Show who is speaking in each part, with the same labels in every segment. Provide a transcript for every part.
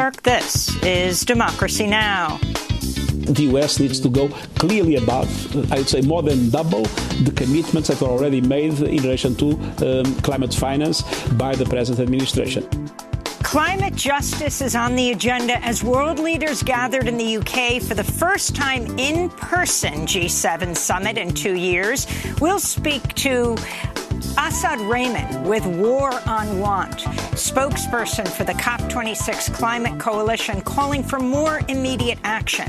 Speaker 1: York, this is Democracy Now!
Speaker 2: The U.S. needs to go clearly above, I would say more than double, the commitments that were already made in relation to climate finance by the present administration.
Speaker 1: Climate justice is on the agenda as world leaders gathered in the UK for the first time in-person G7 summit in 2 years. We'll speak to Asad Rehman with War on Want, spokesperson for the COP26 Climate Coalition, calling for more immediate action.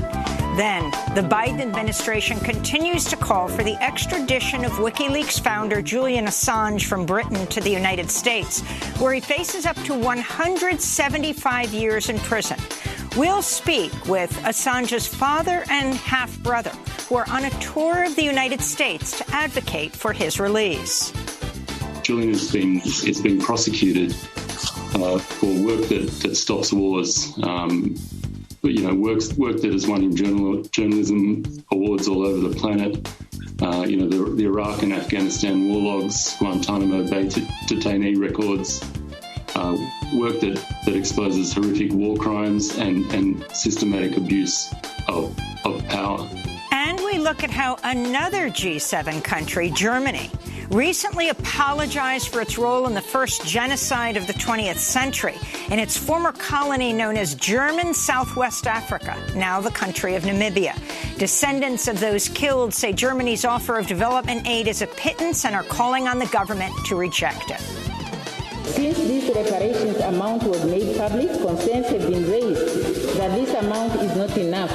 Speaker 1: Then, the Biden administration continues to call for the extradition of WikiLeaks founder Julian Assange from Britain to the United States, where he faces up to 175 years in prison. We'll speak with Assange's father and half-brother, who are on a tour of the United States to advocate for his release.
Speaker 3: Julian has been prosecuted for work that stops wars. Work that has won him journalism awards all over the planet. The Iraq and Afghanistan war logs, Guantanamo Bay detainee records, work that exposes horrific war crimes and systematic abuse of power.
Speaker 1: And we look at how another G7 country, Germany, recently apologized for its role in the first genocide of the 20th century in its former colony known as German Southwest Africa, now the country of Namibia. Descendants of those killed say Germany's offer of development aid is a pittance and are calling on the government to reject it.
Speaker 4: Since this reparations amount was made public, concerns have been raised that this amount is not enough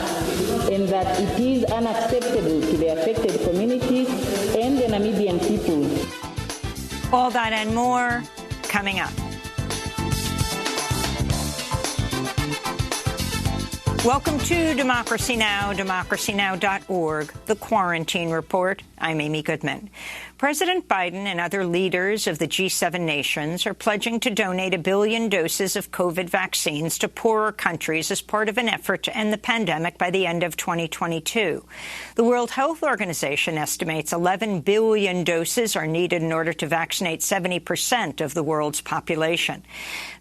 Speaker 4: and that it is unacceptable to the affected communities and the Namibian people.
Speaker 1: All that and more coming up. Welcome to Democracy Now!, democracynow.org, The Quarantine Report. I'm Amy Goodman. President Biden and other leaders of the G7 nations are pledging to donate 1 billion doses of COVID vaccines to poorer countries as part of an effort to end the pandemic by the end of 2022. The World Health Organization estimates 11 billion doses are needed in order to vaccinate 70% of the world's population.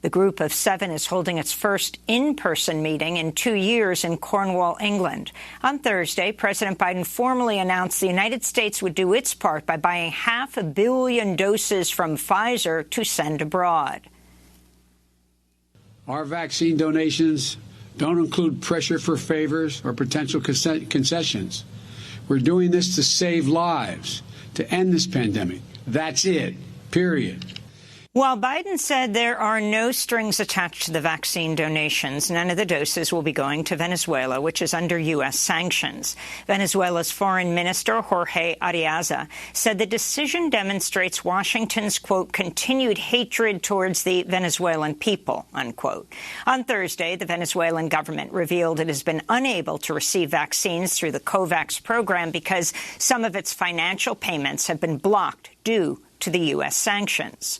Speaker 1: The Group of Seven is holding its first in-person meeting in 2 years in Cornwall, England. On Thursday, President Biden formally announced the United States would do its part by buying 500 million doses from Pfizer to send abroad.
Speaker 5: Our vaccine donations don't include pressure for favors or potential concessions. We're doing this to save lives, to end this pandemic. That's it, period.
Speaker 1: While Biden said there are no strings attached to the vaccine donations, none of the doses will be going to Venezuela, which is under U.S. sanctions. Venezuela's Foreign Minister, Jorge Ariaza, said the decision demonstrates Washington's, quote, continued hatred towards the Venezuelan people, unquote. On Thursday, the Venezuelan government revealed it has been unable to receive vaccines through the COVAX program because some of its financial payments have been blocked due to the U.S. sanctions.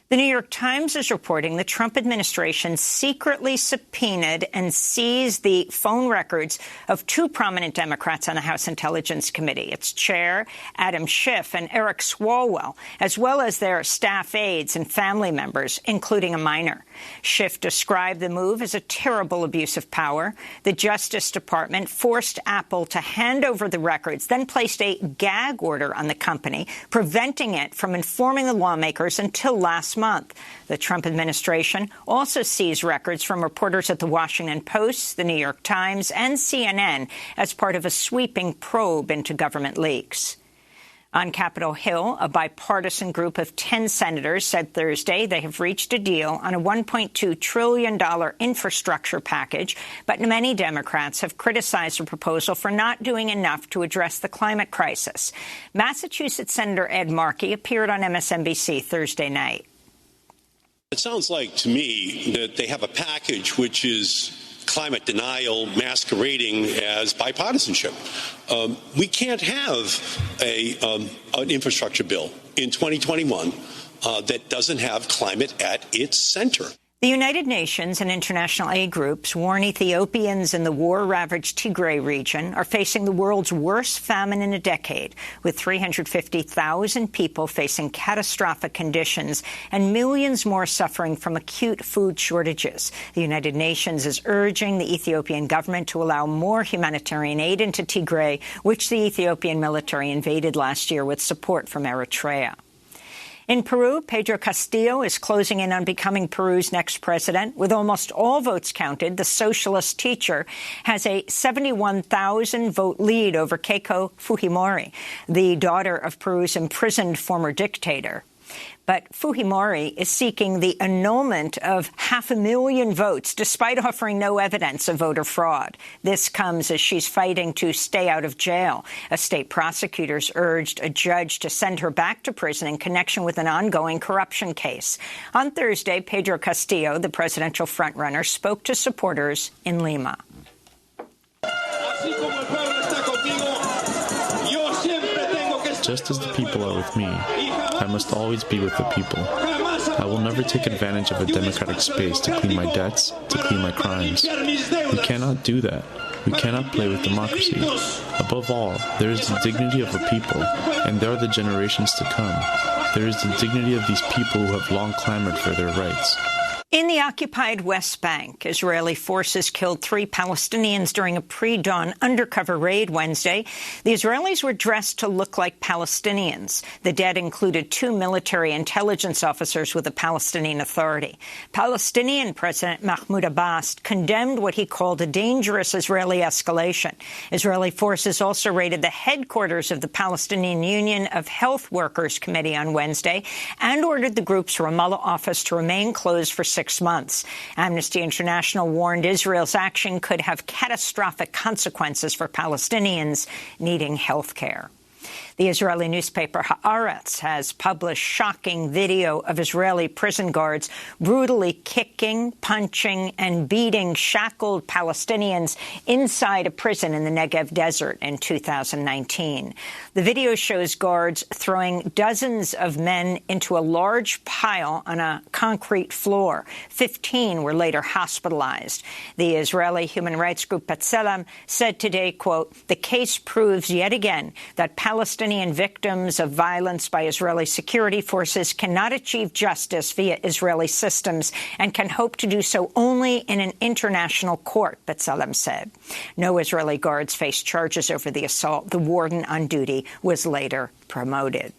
Speaker 1: The New York Times is reporting the Trump administration secretly subpoenaed and seized the phone records of 2 prominent Democrats on the House Intelligence Committee, its chair, Adam Schiff, and Eric Swalwell, as well as their staff aides and family members, including a minor. Schiff described the move as a terrible abuse of power. The Justice Department forced Apple to hand over the records, then placed a gag order on the company, preventing it from informing the lawmakers until last month. The Trump administration also seized records from reporters at The Washington Post, The New York Times, and CNN as part of a sweeping probe into government leaks. On Capitol Hill, a bipartisan group of 10 senators said Thursday they have reached a deal on a $1.2 trillion infrastructure package, but many Democrats have criticized the proposal for not doing enough to address the climate crisis. Massachusetts Senator Ed Markey appeared on MSNBC Thursday night.
Speaker 6: It sounds like to me that they have a package which is climate denial masquerading as bipartisanship. We can't have an infrastructure bill in 2021 that doesn't have climate at its center.
Speaker 1: The United Nations and international aid groups warn Ethiopians in the war-ravaged Tigray region are facing the world's worst famine in a decade, with 350,000 people facing catastrophic conditions and millions more suffering from acute food shortages. The United Nations is urging the Ethiopian government to allow more humanitarian aid into Tigray, which the Ethiopian military invaded last year with support from Eritrea. In Peru, Pedro Castillo is closing in on becoming Peru's next president. With almost all votes counted, the socialist teacher has a 71,000-vote lead over Keiko Fujimori, the daughter of Peru's imprisoned former dictator. But Fujimori is seeking the annulment of 500,000 votes, despite offering no evidence of voter fraud. This comes as she's fighting to stay out of jail. State prosecutors urged a judge to send her back to prison in connection with an ongoing corruption case. On Thursday, Pedro Castillo, the presidential frontrunner, spoke to supporters in Lima.
Speaker 7: Just as the people are with me, I must always be with the people. I will never take advantage of a democratic space to clean my debts, to clean my crimes. We cannot do that. We cannot play with democracy. Above all, there is the dignity of a people, and there are the generations to come. There is the dignity of these people who have long clamored for their rights.
Speaker 1: In the occupied West Bank, Israeli forces killed 3 Palestinians during a pre-dawn undercover raid Wednesday. The Israelis were dressed to look like Palestinians. The dead included 2 military intelligence officers with the Palestinian Authority. Palestinian President Mahmoud Abbas condemned what he called a dangerous Israeli escalation. Israeli forces also raided the headquarters of the Palestinian Union of Health Workers Committee on Wednesday and ordered the group's Ramallah office to remain closed for 6 months. Amnesty International warned Israel's action could have catastrophic consequences for Palestinians needing health care. The Israeli newspaper Haaretz has published shocking video of Israeli prison guards brutally kicking, punching, and beating shackled Palestinians inside a prison in the Negev desert in 2019. The video shows guards throwing dozens of men into a large pile on a concrete floor. 15 were later hospitalized. The Israeli human rights group B'Tselem said today, quote, "The case proves yet again that Palestinian victims of violence by Israeli security forces cannot achieve justice via Israeli systems and can hope to do so only in an international court," B'Tselem said. No Israeli guards faced charges over the assault. The warden on duty was later promoted.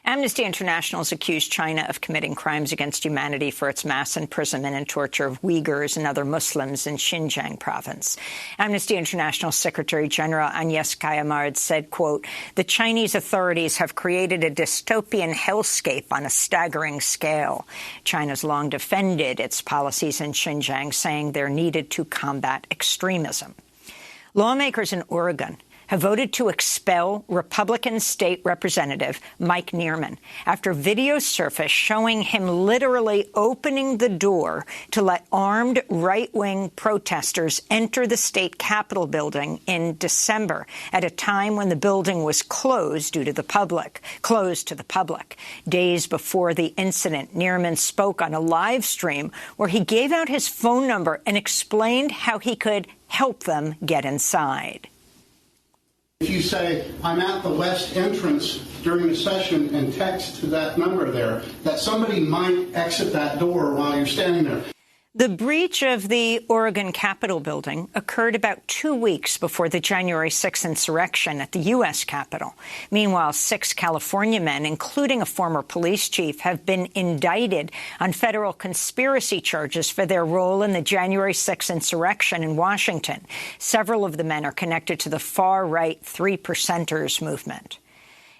Speaker 1: Amnesty International has accused China of committing crimes against humanity for its mass imprisonment and torture of Uyghurs and other Muslims in Xinjiang province. Amnesty International Secretary General Agnes Callamard said, quote, "The Chinese authorities have created a dystopian hellscape on a staggering scale." China's long defended its policies in Xinjiang, saying they're needed to combat extremism. Lawmakers in Oregon have voted to expel Republican State Representative Mike Neerman after video surfaced showing him literally opening the door to let armed right-wing protesters enter the state Capitol building in December, at a time when the building was closed to the public. Days before the incident, Neerman spoke on a live stream where he gave out his phone number and explained how he could help them get inside.
Speaker 8: If you say, "I'm at the west entrance during the session," and text to that number there, that somebody might exit that door while you're standing there.
Speaker 1: The breach of the Oregon Capitol building occurred about 2 weeks before the January 6th insurrection at the U.S. Capitol. Meanwhile, 6 California men, including a former police chief, have been indicted on federal conspiracy charges for their role in the January 6th insurrection in Washington. Several of the men are connected to the far-right 3%ers movement.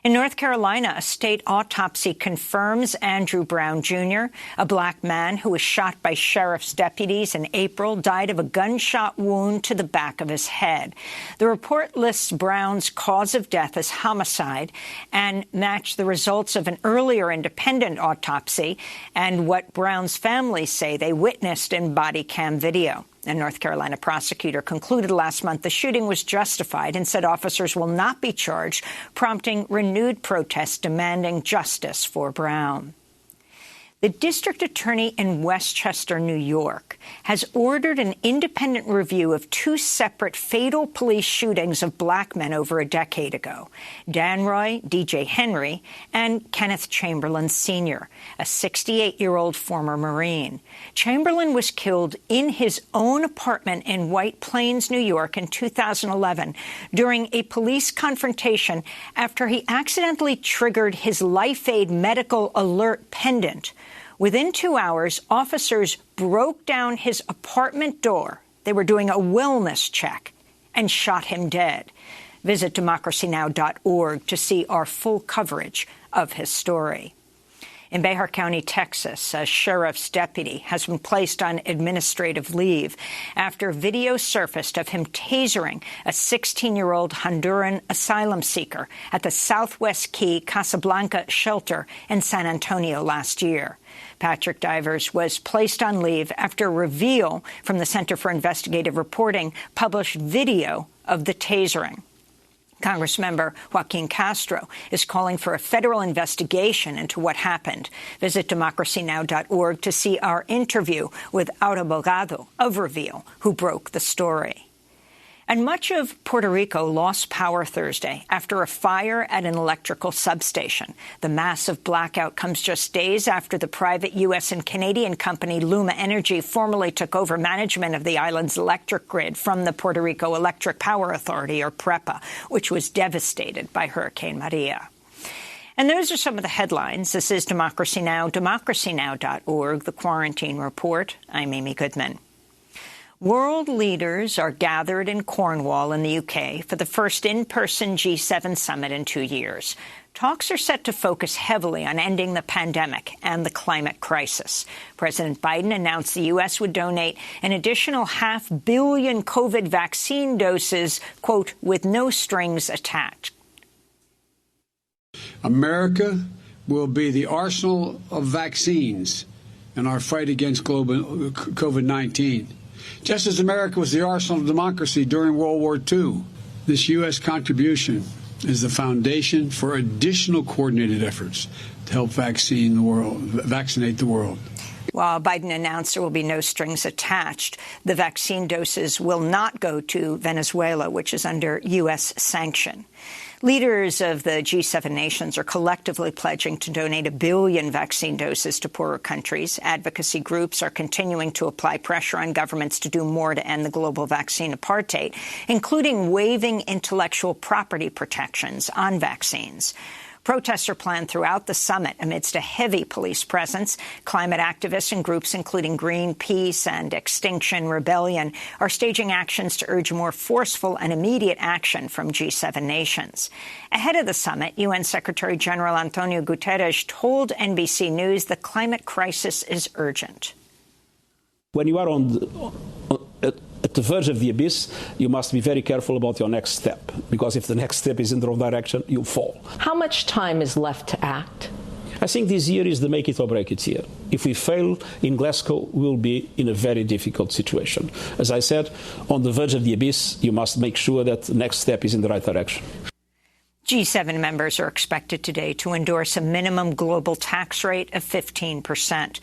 Speaker 1: In North Carolina, a state autopsy confirms Andrew Brown Jr., a black man who was shot by sheriff's deputies in April, died of a gunshot wound to the back of his head. The report lists Brown's cause of death as homicide and matched the results of an earlier independent autopsy and what Brown's family say they witnessed in body cam video. A North Carolina prosecutor concluded last month the shooting was justified and said officers will not be charged, prompting renewed protests demanding justice for Brown. The district attorney in Westchester, New York, has ordered an independent review of two separate fatal police shootings of black men over a decade ago, Dan Roy, D.J. Henry, and Kenneth Chamberlain Sr., a 68-year-old former Marine. Chamberlain was killed in his own apartment in White Plains, New York in 2011 during a police confrontation after he accidentally triggered his Life Aid medical alert pendant. Within 2 hours, officers broke down his apartment door. They were doing a wellness check and shot him dead. Visit democracynow.org to see our full coverage of his story. In Bexar County, Texas, a sheriff's deputy has been placed on administrative leave after video surfaced of him tasering a 16-year-old Honduran asylum seeker at the Southwest Key Casablanca shelter in San Antonio last year. Patrick Divers was placed on leave after Reveal from the Center for Investigative Reporting published video of the tasering. Congressmember Joaquin Castro is calling for a federal investigation into what happened. Visit democracynow.org to see our interview with Aura Bogado of Reveal, who broke the story. And much of Puerto Rico lost power Thursday after a fire at an electrical substation. The massive blackout comes just days after the private U.S. and Canadian company Luma Energy formally took over management of the island's electric grid from the Puerto Rico Electric Power Authority, or PREPA, which was devastated by Hurricane Maria. And those are some of the headlines. This is Democracy Now!, democracynow.org, the Quarantine Report. I'm Amy Goodman. World leaders are gathered in Cornwall in the UK for the first in-person G7 summit in 2 years. Talks are set to focus heavily on ending the pandemic and the climate crisis. President Biden announced the U.S. would donate an additional 500 million COVID vaccine doses, quote, with no strings attached.
Speaker 5: America will be the arsenal of vaccines in our fight against COVID-19. Just as America was the arsenal of democracy during World War II, this U.S. contribution is the foundation for additional coordinated efforts to help vaccinate the world.
Speaker 1: While Biden announced there will be no strings attached, the vaccine doses will not go to Venezuela, which is under U.S. sanction. Leaders of the G7 nations are collectively pledging to donate 1 billion vaccine doses to poorer countries. Advocacy groups are continuing to apply pressure on governments to do more to end the global vaccine apartheid, including waiving intellectual property protections on vaccines. Protests are planned throughout the summit amidst a heavy police presence. Climate activists and groups including Greenpeace and Extinction Rebellion are staging actions to urge more forceful and immediate action from G7 nations. Ahead of the summit, UN Secretary General Antonio Guterres told NBC News the climate crisis is urgent.
Speaker 2: When you are at the verge of the abyss, you must be very careful about your next step, because if the next step is in the wrong direction, you'll fall.
Speaker 9: How much time is left to act?
Speaker 2: I think this year is the make it or break it year. If we fail in Glasgow, we'll be in a very difficult situation. As I said, on the verge of the abyss, you must make sure that the next step is in the right direction.
Speaker 1: G7 members are expected today to endorse a minimum global tax rate of 15%.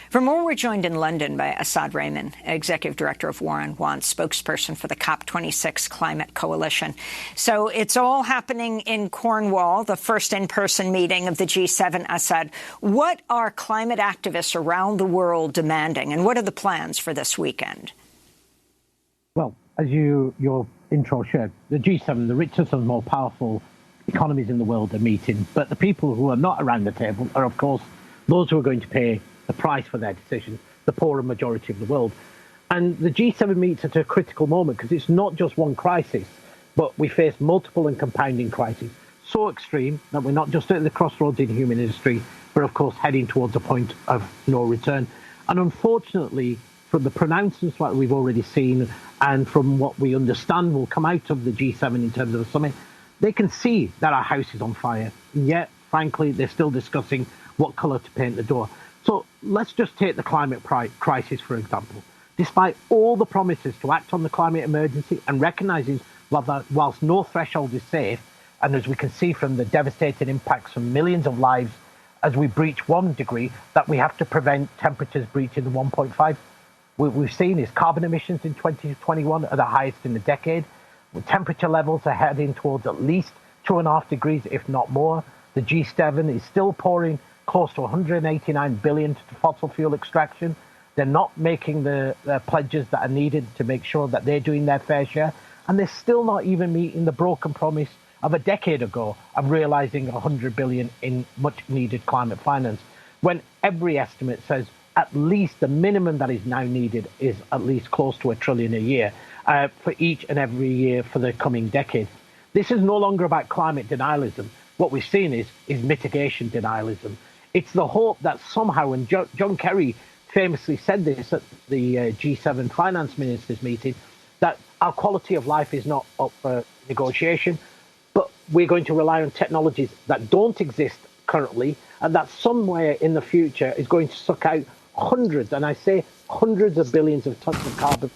Speaker 1: For more, we're joined in London by Assad Rehman, Executive Director of War on Want, spokesperson for the COP26 Climate Coalition. So it's all happening in Cornwall, the first in-person meeting of the G7, Assad. What are climate activists around the world demanding, and what are the plans for this weekend?
Speaker 10: Well, as your intro showed, the G7, the richest and more powerful economies in the world are meeting, but the people who are not around the table are, of course, those who are going to pay the price for their decisions, the poorer majority of the world. And the G7 meets at a critical moment because it's not just one crisis, but we face multiple and compounding crises, so extreme that we're not just at the crossroads in human history, but of course heading towards a point of no return. And unfortunately, from the pronouncements that we've already seen and from what we understand will come out of the G7 in terms of the summit, they can see that our house is on fire. And yet, frankly, they're still discussing what colour to paint the door. So let's just take the climate crisis, for example. Despite all the promises to act on the climate emergency and recognising that whilst no threshold is safe, and as we can see from the devastating impacts from millions of lives as we breach 1 degree, that we have to prevent temperatures breaching the 1.5. What we've seen is carbon emissions in 2021 are the highest in a decade. Temperature levels are heading towards at least 2.5 degrees, if not more. The G7 is still pouring close to 189 billion to fossil fuel extraction. They're not making the pledges that are needed to make sure that they're doing their fair share. And they're still not even meeting the broken promise of a decade ago of realizing 100 billion in much needed climate finance, when every estimate says at least the minimum that is now needed is at least close to $1 trillion a year for each and every year for the coming decade. This is no longer about climate denialism. What we've seen is mitigation denialism. It's the hope that somehow, and John Kerry famously said this at the G7 finance ministers meeting, that our quality of life is not up for negotiation, but we're going to rely on technologies that don't exist currently, and that somewhere in the future is going to suck out hundreds, and I say hundreds of billions of tons of carbon.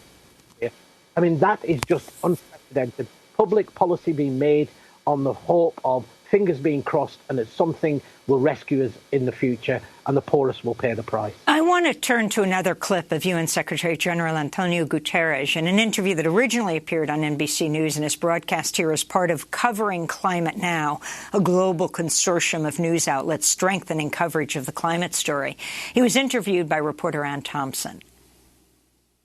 Speaker 10: I mean, that is just unprecedented. Public policy being made on the hope of fingers being crossed and that something will rescue us in the future and the poorest will pay the price.
Speaker 1: I want to turn to another clip of UN Secretary General Antonio Guterres in an interview that originally appeared on NBC News and is broadcast here as part of Covering Climate Now, a global consortium of news outlets strengthening coverage of the climate story. He was interviewed by reporter Ann Thompson.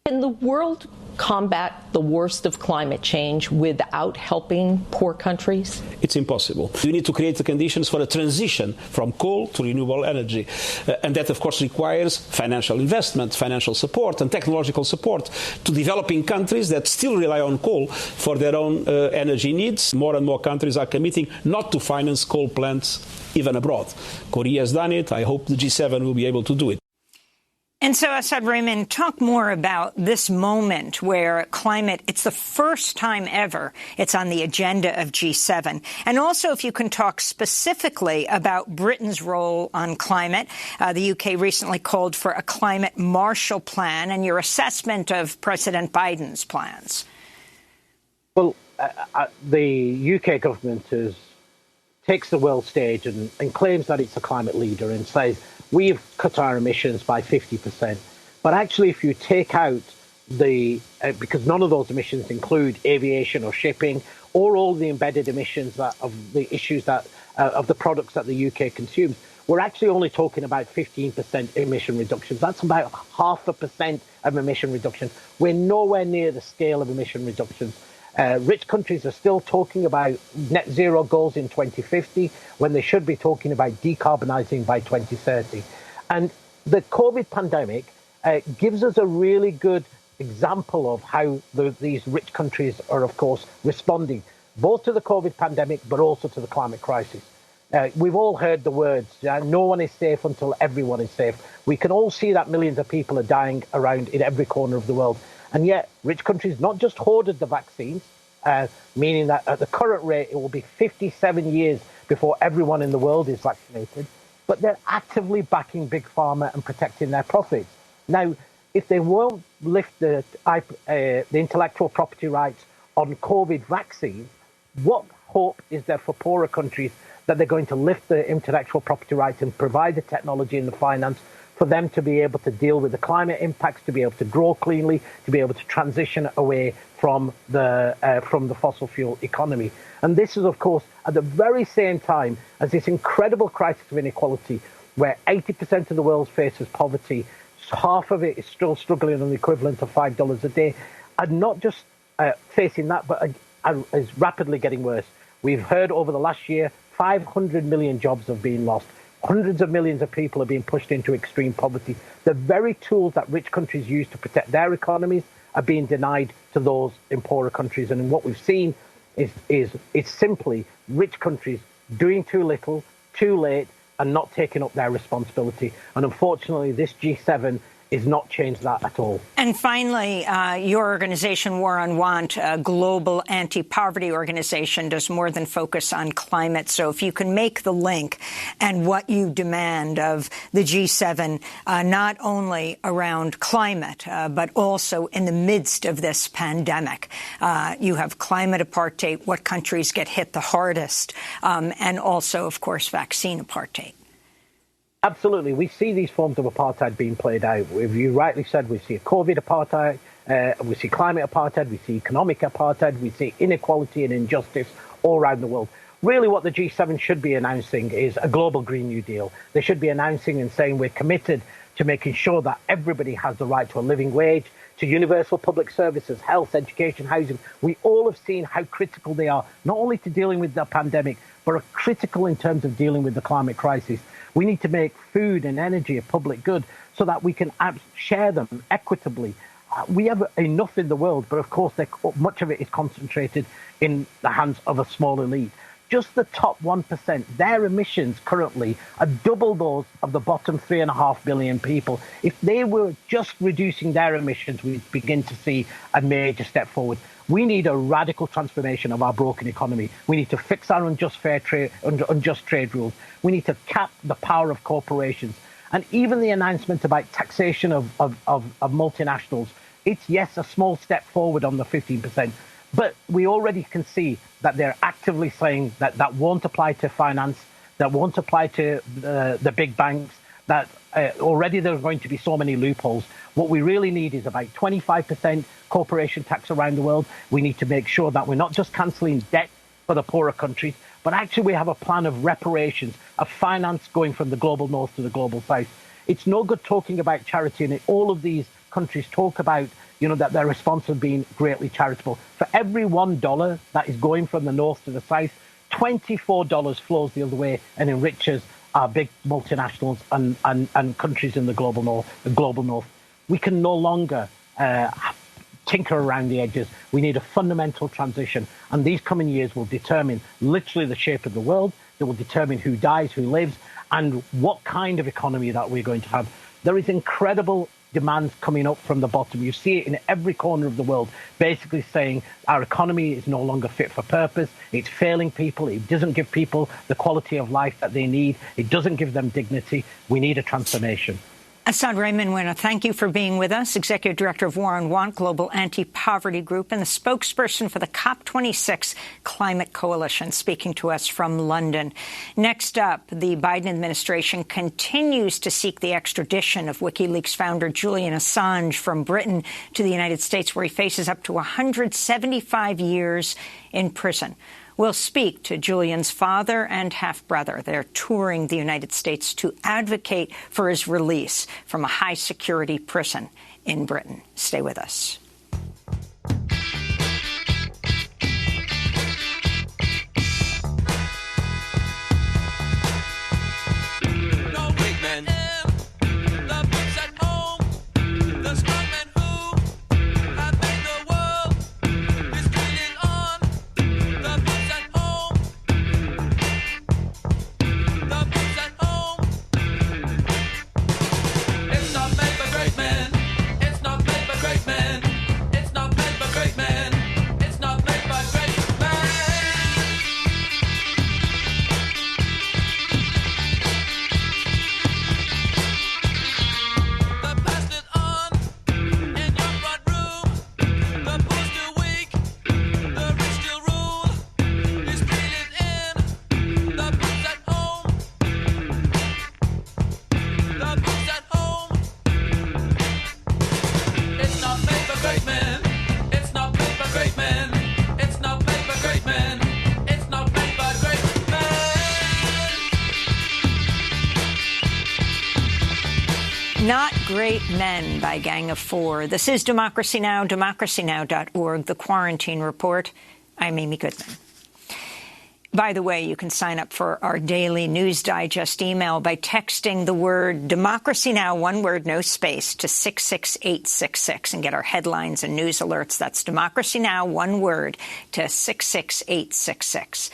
Speaker 9: Can the world combat the worst of climate change without helping poor countries?
Speaker 2: It's impossible. We need to create the conditions for a transition from coal to renewable energy. And that, of course, requires financial investment, financial support and technological support to developing countries that still rely on coal for their own energy needs. More and more countries are committing not to finance coal plants even abroad. Korea has done it. I hope the G7 will be able to do it.
Speaker 1: And so, Assad Rehman, talk more about this moment where climate, it's the first time ever it's on the agenda of G7. And also, if you can talk specifically about Britain's role on climate. The UK recently called for a climate Marshall Plan and your assessment of President Biden's plans.
Speaker 10: Well, the UK government takes the world stage and claims that it's a climate leader and says, we've cut our emissions by 50%. But actually, if you take out because none of those emissions include aviation or shipping or all the embedded emissions of the issues of the products that the UK consumes, we're actually only talking about 15% emission reductions. That's about 0.5% of emission reduction. We're nowhere near the scale of emission reductions. Rich countries are still talking about net zero goals in 2050 when they should be talking about decarbonising by 2030. And the COVID pandemic gives us a really good example of how these rich countries are, of course, responding both to the COVID pandemic but also to the climate crisis. We've all heard the words, no one is safe until everyone is safe. We can all see that millions of people are dying around in every corner of the world. And yet, rich countries not just hoarded the vaccines, meaning that at the current rate, it will be 57 years before everyone in the world is vaccinated, but they're actively backing Big Pharma and protecting their profits. Now, if they won't lift the intellectual property rights on COVID vaccines, what hope is there for poorer countries that they're going to lift the intellectual property rights and provide the technology and the finance for them to be able to deal with the climate impacts, to be able to grow cleanly, to be able to transition away from the fossil fuel economy? And this is, of course, at the very same time as this incredible crisis of inequality, where 80% of the world faces poverty, half of it is still struggling on the equivalent of $5 a day, and not just facing that, but is rapidly getting worse. We've heard over the last year, 500 million jobs have been lost. Hundreds of millions of people are being pushed into extreme poverty. The very tools that rich countries use to protect their economies are being denied to those in poorer countries. And what we've seen is simply rich countries doing too little, too late, and not taking up their responsibility. And unfortunately, this G7 is not changed that at all.
Speaker 1: And finally, your organization, War on Want, a global anti-poverty organization, does more than focus on climate. So if you can make the link and what you demand of the G7, not only around climate, but also in the midst of this pandemic. You have climate apartheid, what countries get hit the hardest, and also, of course, vaccine apartheid.
Speaker 10: Absolutely. We see these forms of apartheid being played out. If you rightly said, we see a COVID apartheid, we see climate apartheid, we see economic apartheid, we see inequality and injustice all around the world. Really what the G7 should be announcing is a global Green New Deal. They should be announcing and saying we're committed to making sure that everybody has the right to a living wage, to universal public services, health, education, housing. We all have seen how critical they are, not only to dealing with the pandemic, but are critical in terms of dealing with the climate crisis. We need to make food and energy a public good so that we can share them equitably. We have enough in the world, but of course, much of it is concentrated in the hands of a small elite. Just the top 1%, their emissions currently are double those of the bottom 3.5 billion people. If they were just reducing their emissions, we'd begin to see a major step forward. We need a radical transformation of our broken economy. We need to fix our unjust trade rules. We need to cap the power of corporations. And even the announcement about taxation of multinationals, it's, yes, a small step forward on the 15%. But we already can see that they're actively saying that that won't apply to finance, that won't apply to the big banks, that already there are going to be so many loopholes. What we really need is about 25% corporation tax around the world. We need to make sure that we're not just cancelling debt for the poorer countries, but actually we have a plan of reparations, of finance going from the global north to the global south. It's no good talking about charity, and all of these countries talk about, that they're responsible for being greatly charitable. For every $1 that is going from the north to the south, $24 flows the other way and enriches our big multinationals and countries in the global north. We can no longer tinker around the edges. We need a fundamental transition, and these coming years will determine literally the shape of the world. They will determine who dies, who lives, and what kind of economy that we're going to have. There is incredible demands coming up from the bottom. You see it in every corner of the world, basically saying our economy is no longer fit for purpose. It's failing people. It doesn't give people the quality of life that they need. It doesn't give them dignity. We need a transformation.
Speaker 1: Assad Rehman, thank you for being with us, Executive Director of War on Want Global Anti-Poverty Group and the spokesperson for the COP26 Climate Coalition, speaking to us from London. Next up, the Biden administration continues to seek the extradition of WikiLeaks founder Julian Assange from Britain to the United States, where he faces up to 175 years in prison. We'll speak to Julian's father and half-brother. They're touring the United States to advocate for his release from a high-security prison in Britain. Stay with us. Not Great Men by Gang of Four. This is Democracy Now!, democracynow.org, The Quarantine Report. I'm Amy Goodman. By the way, you can sign up for our daily News Digest email by texting the word Democracy Now!, one word, no space, to 66866 and get our headlines and news alerts. That's Democracy Now!, one word, to 66866.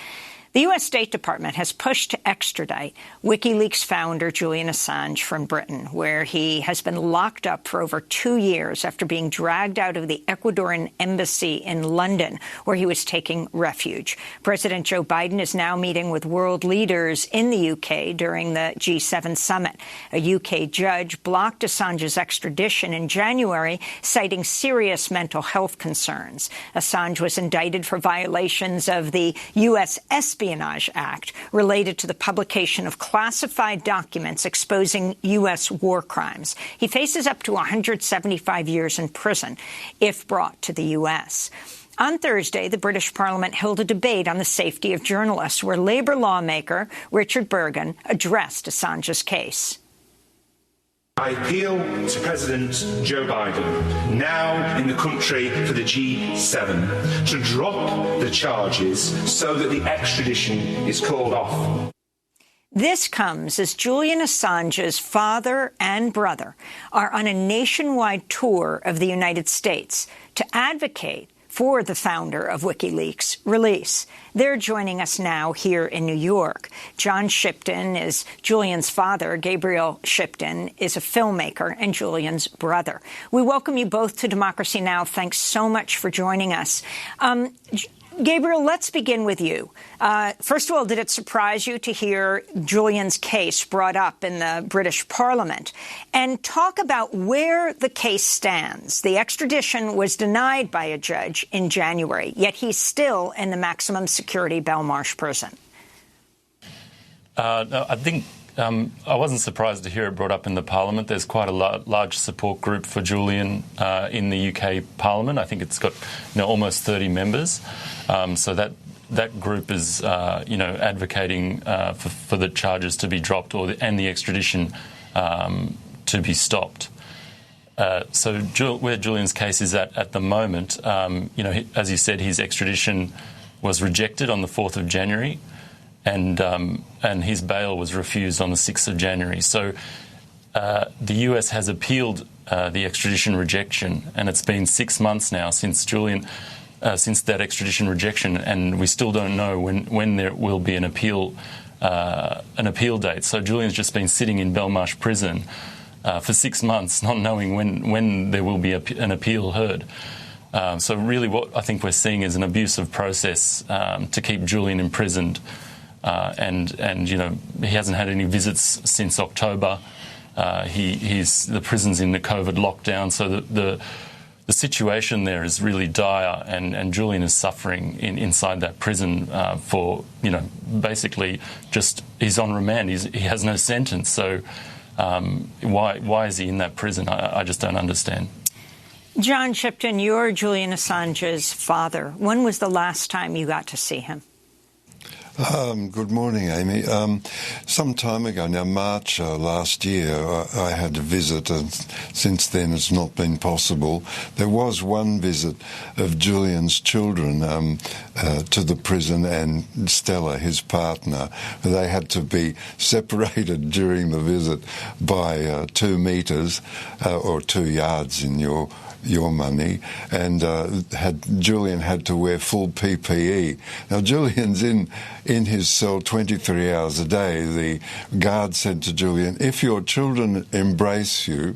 Speaker 1: The U.S. State Department has pushed to extradite WikiLeaks founder Julian Assange from Britain, where he has been locked up for over 2 years after being dragged out of the Ecuadorian embassy in London, where he was taking refuge. President Joe Biden is now meeting with world leaders in the UK during the G7 summit. A UK judge blocked Assange's extradition in January, citing serious mental health concerns. Assange was indicted for violations of the U.S. Espionage Act related to the publication of classified documents exposing U.S. war crimes. He faces up to 175 years in prison if brought to the U.S. On Thursday, the British Parliament held a debate on the safety of journalists, where Labour lawmaker Richard Burgon addressed Assange's case.
Speaker 11: I appeal to President Joe Biden, now in the country for the G7, to drop the charges so that the extradition is called off.
Speaker 1: This comes as Julian Assange's father and brother are on a nationwide tour of the United States to advocate for the founder of WikiLeaks' release. They're joining us now here in New York. John Shipton is Julian's father. Gabriel Shipton is a filmmaker and Julian's brother. We welcome you both to Democracy Now! Thanks so much for joining us. Gabriel, let's begin with you. First of all, did it surprise you to hear Julian's case brought up in the British Parliament? And talk about where the case stands. The extradition was denied by a judge in January, yet he's still in the maximum security Belmarsh prison.
Speaker 7: No, I think I wasn't surprised to hear it brought up in the Parliament. There's quite a large support group for Julian in the UK Parliament. I think it's got almost 30 members. So that group is advocating for the charges to be dropped and the extradition to be stopped. So where Julian's case is at the moment, as you said, his extradition was rejected on the 4th of January. And his bail was refused on the 6th of January. So the US has appealed the extradition rejection, and it's been 6 months now since that extradition rejection, and we still don't know when there will be an appeal date. So Julian's just been sitting in Belmarsh prison for 6 months, not knowing when there will be an appeal heard. So really, what I think we're seeing is an abusive process to keep Julian imprisoned. And he hasn't had any visits since October. The prison's in the COVID lockdown, so the situation there is really dire, and Julian is suffering inside that prison for basically just he's on remand. He has no sentence. So why is he in that prison? I just don't understand.
Speaker 1: John Shipton, you're Julian Assange's father. When was the last time you got to see him?
Speaker 12: Good morning, Amy. Some time ago, now March last year, I had a visit, and since then it's not been possible. There was one visit of Julian's children to the prison, and Stella, his partner. They had to be separated during the visit by 2 metres or 2 yards in your money, and Julian had to wear full PPE. Now, Julian's in his cell 23 hours a day. The guard said to Julian, if your children embrace you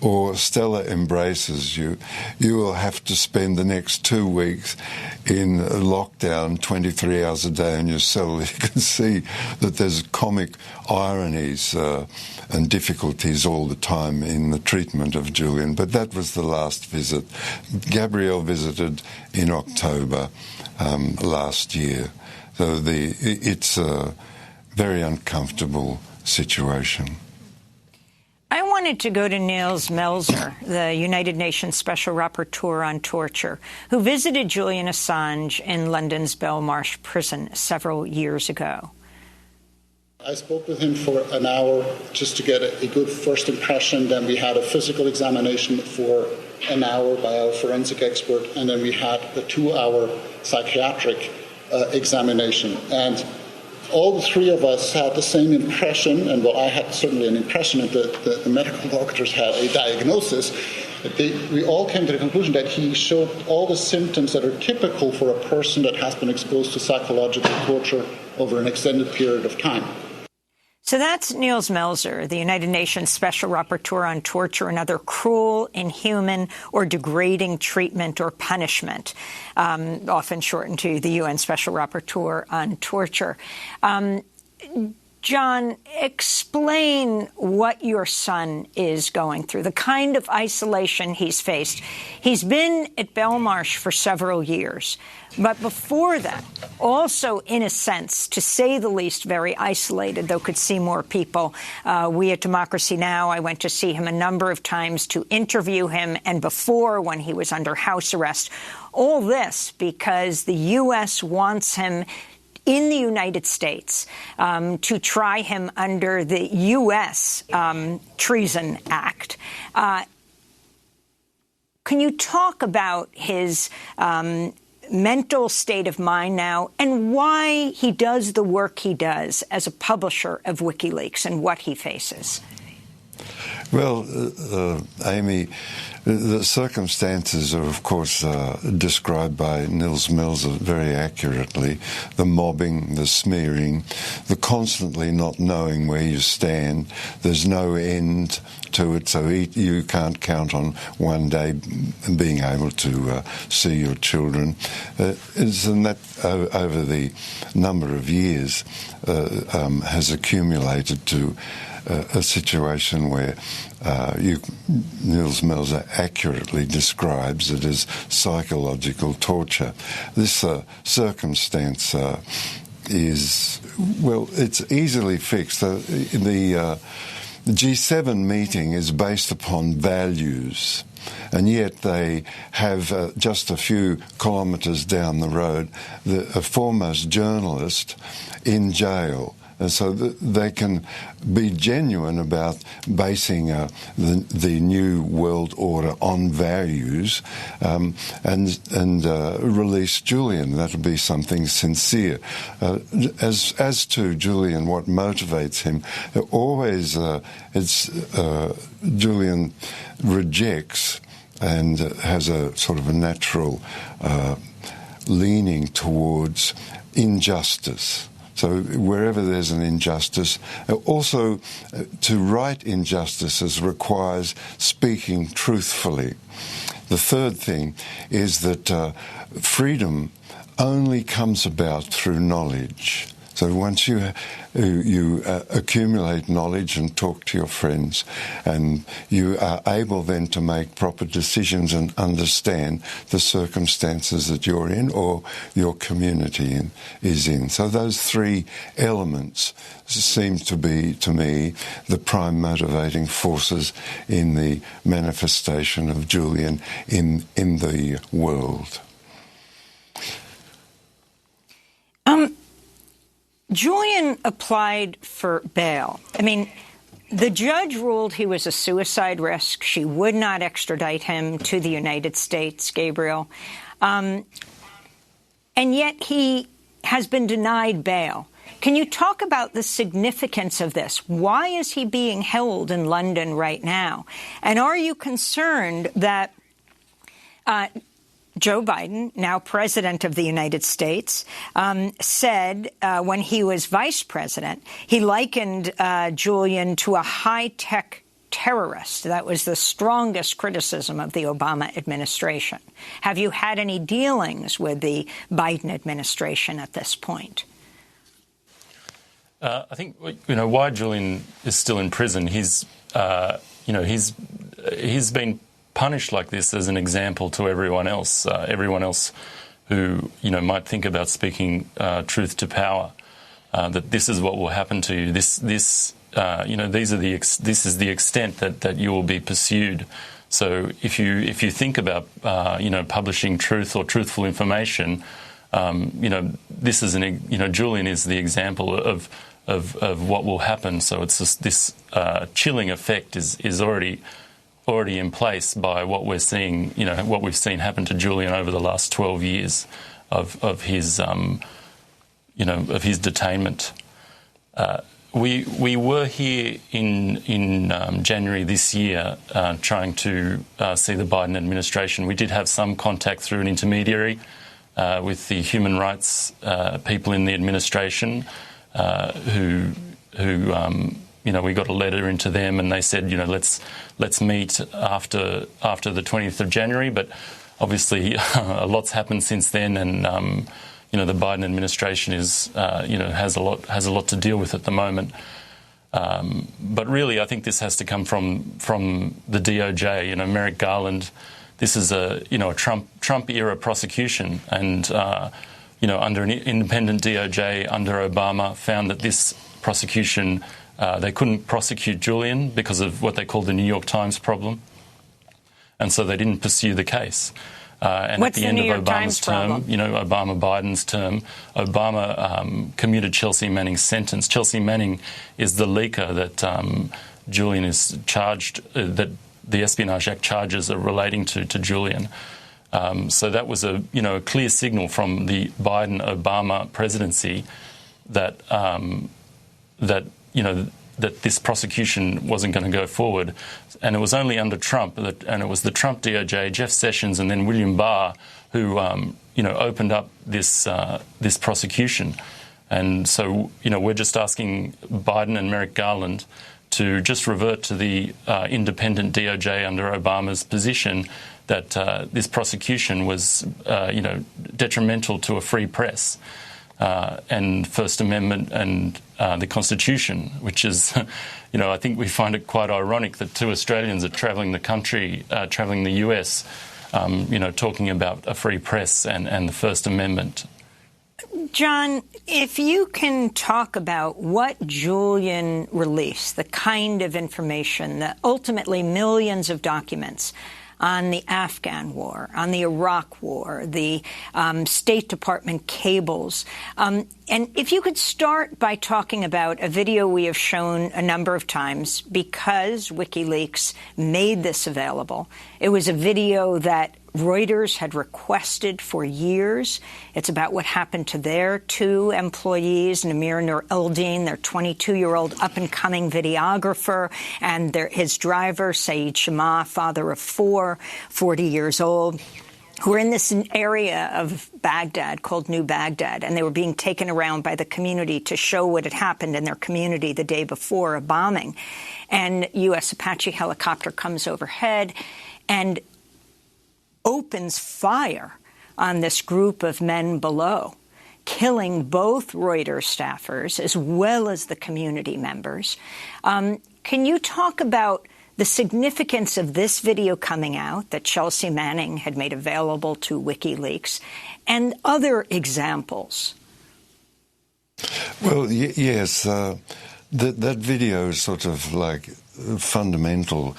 Speaker 12: or Stella embraces you, you will have to spend the next 2 weeks in lockdown 23 hours a day in your cell. You can see that there's comic ironies and difficulties all the time in the treatment of Julian. But that was the last visit. Gabrielle visited in October last year. So it's a very uncomfortable situation.
Speaker 1: I wanted to go to Nils Melzer, the United Nations Special Rapporteur on Torture, who visited Julian Assange in London's Belmarsh prison several years ago.
Speaker 8: I spoke with him for an hour just to get a good first impression. Then we had a physical examination for an hour by our forensic expert, and then we had a 2-hour psychiatric examination. And all the three of us had the same impression, and I had certainly an impression, and the medical doctors had a diagnosis. We all came to the conclusion that he showed all the symptoms that are typical for a person that has been exposed to psychological torture over an extended period of time.
Speaker 1: So that's Nils Melzer, the United Nations Special Rapporteur on Torture and other cruel, inhuman, or degrading treatment or punishment, often shortened to the UN Special Rapporteur on Torture. John, explain what your son is going through, the kind of isolation he's faced. He's been at Belmarsh for several years, but before that, also, in a sense, to say the least, very isolated, though could see more people. We at Democracy Now!, I went to see him a number of times to interview him, and before, when he was under house arrest. All this because the U.S. wants him in the United States to try him under the U.S. Treason Act. Can you talk about his mental state of mind now and why he does the work he does as a publisher of WikiLeaks and what he faces?
Speaker 12: Well, Amy, the circumstances are, of course, described by Nils Mills very accurately. The mobbing, the smearing, the constantly not knowing where you stand. There's no end to it, so you can't count on one day being able to see your children. And that, over the number of years, has accumulated to a situation where Nils Mills accurately describes it as psychological torture. This circumstance is, well, it's easily fixed. The G7 meeting is based upon values, and yet they have just a few kilometres down the road a foremost journalist in jail. And so they can be genuine about basing the new world order on values and release Julian. That'll be something sincere. As to Julian, what motivates him, always Julian rejects and has a sort of a natural leaning towards injustice. So wherever there's an injustice, also to right injustices requires speaking truthfully. The third thing is that freedom only comes about through knowledge. So once you accumulate knowledge and talk to your friends, and you are able then to make proper decisions and understand the circumstances that you're in or your community is in. So those three elements seem to be, to me, the prime motivating forces in the manifestation of Julian in the world.
Speaker 1: Julian applied for bail. I mean, the judge ruled he was a suicide risk. She would not extradite him to the United States, Gabriel. And yet he has been denied bail. Can you talk about the significance of this? Why is he being held in London right now? And are you concerned that Joe Biden, now president of the United States, said when he was vice president, he likened Julian to a high-tech terrorist? That was the strongest criticism of the Obama administration. Have you had any dealings with the Biden administration at this point?
Speaker 13: I think, why Julian is still in prison, he's been punished like this as an example to everyone else who, might think about speaking truth to power, that this is what will happen to you. This is the extent that you will be pursued. So if you think about, publishing truth or truthful information, this is Julian is the example of what will happen. So it's just this chilling effect is already in place by what we're seeing, what we've seen happen to Julian over the last 12 years of his detainment. We were here in January this year trying to see the Biden administration. We did have some contact through an intermediary with the human rights people in the administration who we got a letter into them, and they said, let's meet after the 20th of January. But obviously, a lot's happened since then, and the Biden administration is, has a lot to deal with at the moment. But really, I think this has to come from the DOJ. Merrick Garland. This is a Trump era prosecution, and under an independent DOJ under Obama found that this prosecution they couldn't prosecute Julian because of what they called the New York Times problem, and so they didn't pursue the case. And
Speaker 1: What's
Speaker 13: at the end of Obama's term,
Speaker 1: problem?
Speaker 13: Obama-Biden's term, Obama commuted Chelsea Manning's sentence. Chelsea Manning is the leaker that Julian is charged, that the Espionage Act charges are relating to Julian. So that was a clear signal from the Biden-Obama presidency that that this prosecution wasn't going to go forward. And it was only under Trump, and it was the Trump DOJ, Jeff Sessions, and then William Barr who, opened up this prosecution. And so, we're just asking Biden and Merrick Garland to just revert to the independent DOJ under Obama's position that this prosecution was, detrimental to a free press. And First Amendment and the Constitution, which is, I think we find it quite ironic that two Australians are travelling the US, talking about a free press and the First Amendment.
Speaker 1: John, if you can talk about what Julian released, the kind of information, that ultimately millions of documents on the Afghan war, on the Iraq war, the State Department cables. And if you could start by talking about a video we have shown a number of times because WikiLeaks made this available. It was a video that Reuters had requested for years. It's about what happened to their two employees, Namir Nur Eldin, their 22-year-old up-and-coming videographer, and his driver, Saeed Shama, father of four, 40 years old, who were in this area of Baghdad called New Baghdad, and they were being taken around by the community to show what had happened in their community the day before a bombing. And U.S. Apache helicopter comes overhead and opens fire on this group of men below, killing both Reuters staffers as well as the community members. Can you talk about the significance of this video coming out that Chelsea Manning had made available to WikiLeaks and other examples?
Speaker 12: Well, yes, that video is sort of like fundamental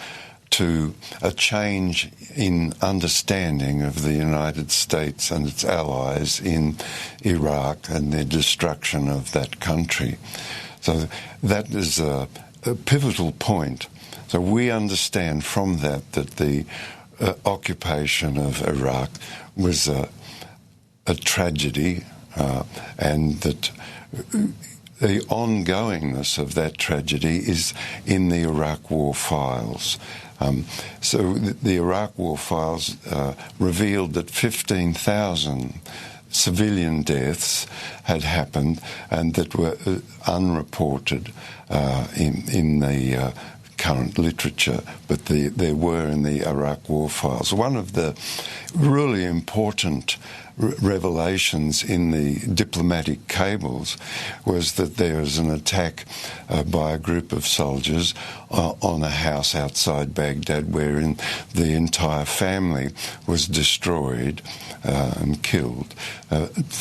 Speaker 12: to a change in understanding of the United States and its allies in Iraq and their destruction of that country. So that is a pivotal point. So we understand from that the occupation of Iraq was a tragedy and that the ongoingness of that tragedy is in the Iraq War files. So the Iraq War files revealed that 15,000 civilian deaths had happened and that were unreported in the current literature, but there were in the Iraq War files. One of the really important revelations in the diplomatic cables was that there was an attack by a group of soldiers on a house outside Baghdad wherein the entire family was destroyed and killed.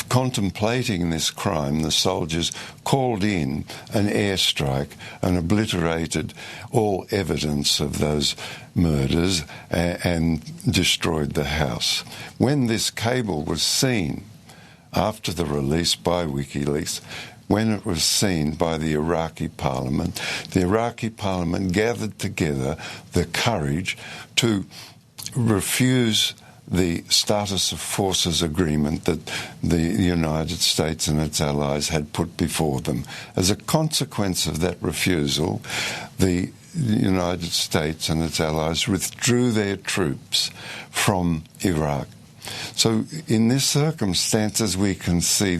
Speaker 12: Contemplating this crime, the soldiers called in an airstrike and obliterated all evidence of those murders and destroyed the house. When this cable was seen after the release by WikiLeaks, when it was seen by the Iraqi parliament gathered together the courage to refuse the status of forces agreement that the United States and its allies had put before them. As a consequence of that refusal, the United States and its allies withdrew their troops from Iraq. So in these circumstances, we can see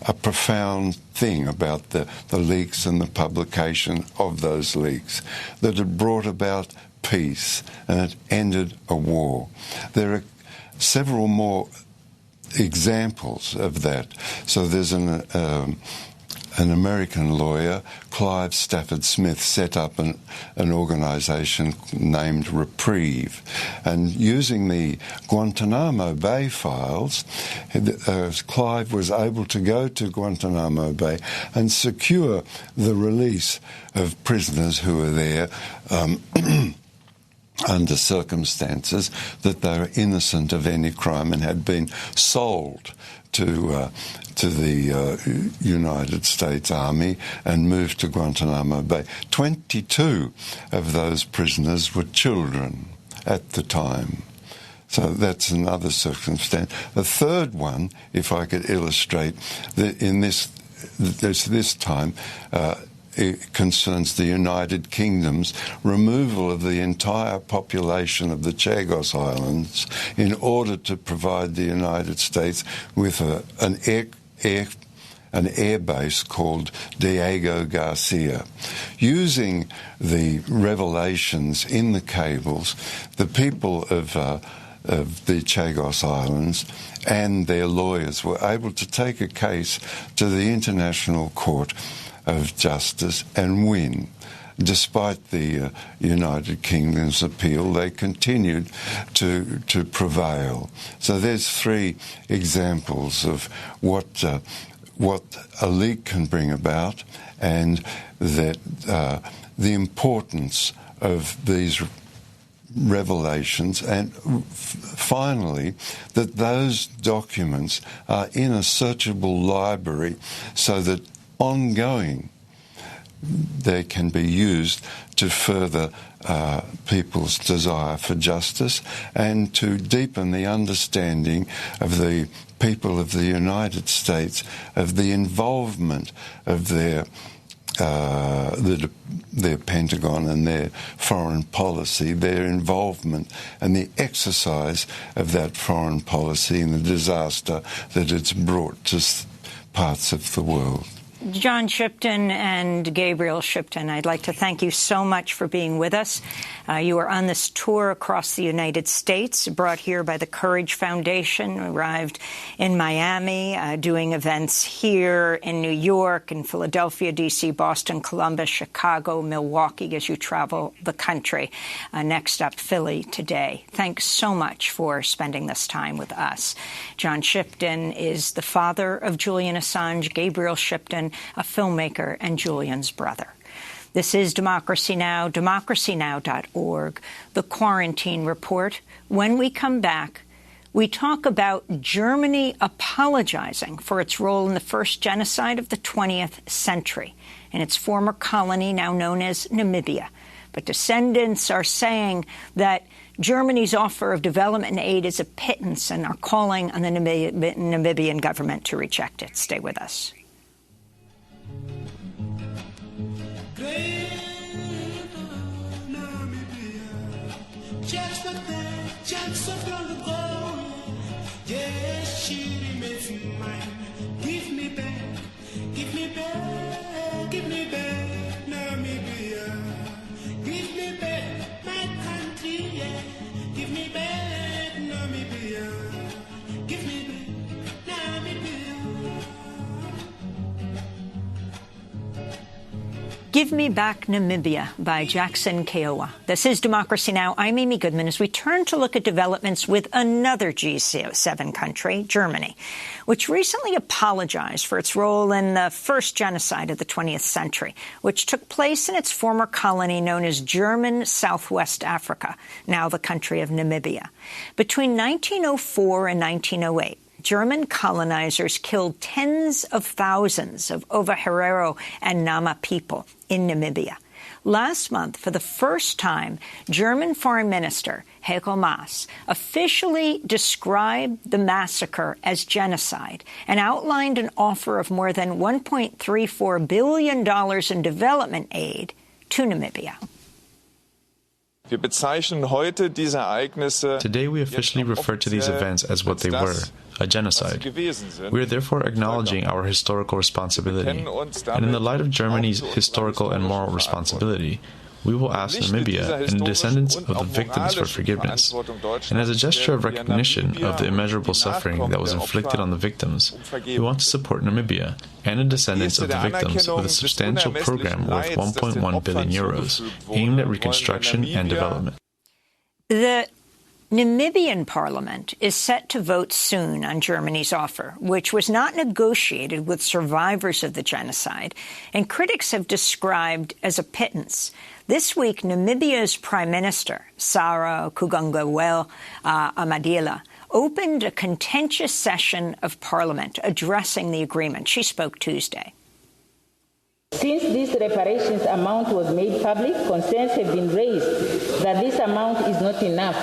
Speaker 12: a profound thing about the leaks and the publication of those leaks, that it brought about peace and it ended a war. There are several more examples of that. So there's an American lawyer, Clive Stafford Smith, set up an organisation named Reprieve. And using the Guantanamo Bay files, Clive was able to go to Guantanamo Bay and secure the release of prisoners who were there under circumstances that they were innocent of any crime and had been sold to the United States Army and moved to Guantanamo Bay. 22 of those prisoners were children at the time. So that's another circumstance. A third one, if I could illustrate, that in this time, it concerns the United Kingdom's removal of the entire population of the Chagos Islands in order to provide the United States with an air base called Diego Garcia. Using the revelations in the cables, the people of the Chagos Islands and their lawyers were able to take a case to the International Court of Justice and win. Despite the United Kingdom's appeal, they continued to prevail. So there's three examples of what a leak can bring about, and that the importance of these revelations, and finally that those documents are in a searchable library so that ongoing they can be used to further people's desire for justice and to deepen the understanding of the people of the United States, of the involvement of their Pentagon and their foreign policy, their involvement and the exercise of that foreign policy and the disaster that it's brought to parts of the world.
Speaker 1: John Shipton and Gabriel Shipton, I'd like to thank you so much for being with us. You are on this tour across the United States, brought here by the Courage Foundation, arrived in Miami, doing events here in New York, in Philadelphia, D.C., Boston, Columbus, Chicago, Milwaukee, as you travel the country. Next up, Philly today. Thanks so much for spending this time with us. John Shipton is the father of Julian Assange, Gabriel Shipton, a filmmaker and Julian's brother. This is Democracy Now!, democracynow.org, The Quarantine Report. When we come back, we talk about Germany apologizing for its role in the first genocide of the 20th century in its former colony, now known as Namibia. But descendants are saying that Germany's offer of development aid is a pittance and are calling on the Namibian government to reject it. Stay with us. Give Me Back Namibia by Jackson Kiowa. This is Democracy Now! I'm Amy Goodman as we turn to look at developments with another G7 country, Germany, which recently apologized for its role in the first genocide of the 20th century, which took place in its former colony known as German Southwest Africa, now the country of Namibia. Between 1904 and 1908, German colonizers killed tens of thousands of Ovaherero and Nama people in Namibia. Last month, for the first time, German Foreign Minister Heiko Maas officially described the massacre as genocide and outlined an offer of more than $1.34 billion in development aid to Namibia.
Speaker 7: Today we officially refer to these events as what they were, a genocide. We are therefore acknowledging our historical responsibility, and in the light of Germany's historical and moral responsibility, We will ask Namibia and the descendants of the victims for forgiveness. And as a gesture of recognition of the immeasurable suffering that was inflicted on the victims, we want to support Namibia and the descendants of the victims with a substantial program worth 1.1 billion euros, aimed at reconstruction and development.
Speaker 1: The Namibian parliament is set to vote soon on Germany's offer, which was not negotiated with survivors of the genocide, and critics have described as a pittance. This week, Namibia's Prime Minister, Sarah Kugangawel Amadila, opened a contentious session of parliament addressing the agreement. She spoke Tuesday.
Speaker 4: Since this reparations amount was made public, concerns have been raised that this amount is not enough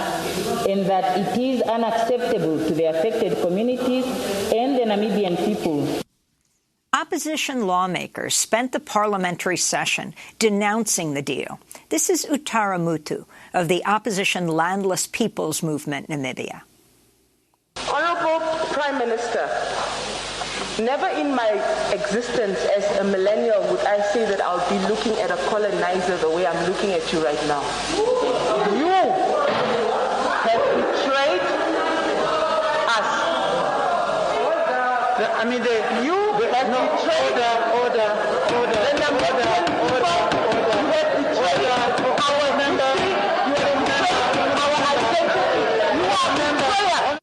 Speaker 4: and that it is unacceptable to the affected communities and the Namibian people.
Speaker 1: Opposition lawmakers spent the parliamentary session denouncing the deal. This is Utara Mutu of the opposition Landless Peoples Movement Namibia.
Speaker 14: Honourable Prime Minister, never in my existence as a millennial would I say that I'll be looking at a colonizer the way I'm looking at you right now. You have betrayed us. You have betrayed order. You have betrayed our history. You have betrayed our identity. You are betrayer.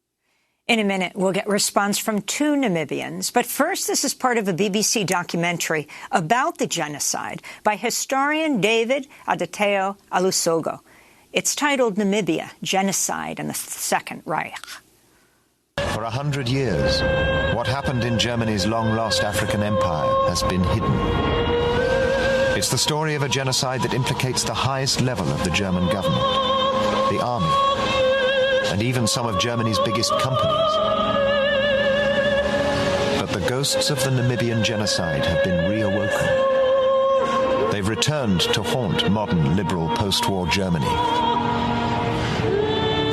Speaker 1: In a minute, we'll get response from two Namibians. But first, this is part of a BBC documentary about the genocide by historian David Adeteo Alusogo. It's titled Namibia, Genocide and the Second Reich.
Speaker 15: For 100 years, what happened in Germany's long-lost African empire has been hidden. It's the story of a genocide that implicates the highest level of the German government, the army, and even some of Germany's biggest companies. But the ghosts of the Namibian genocide have been reawoken. They've returned to haunt modern liberal post-war Germany.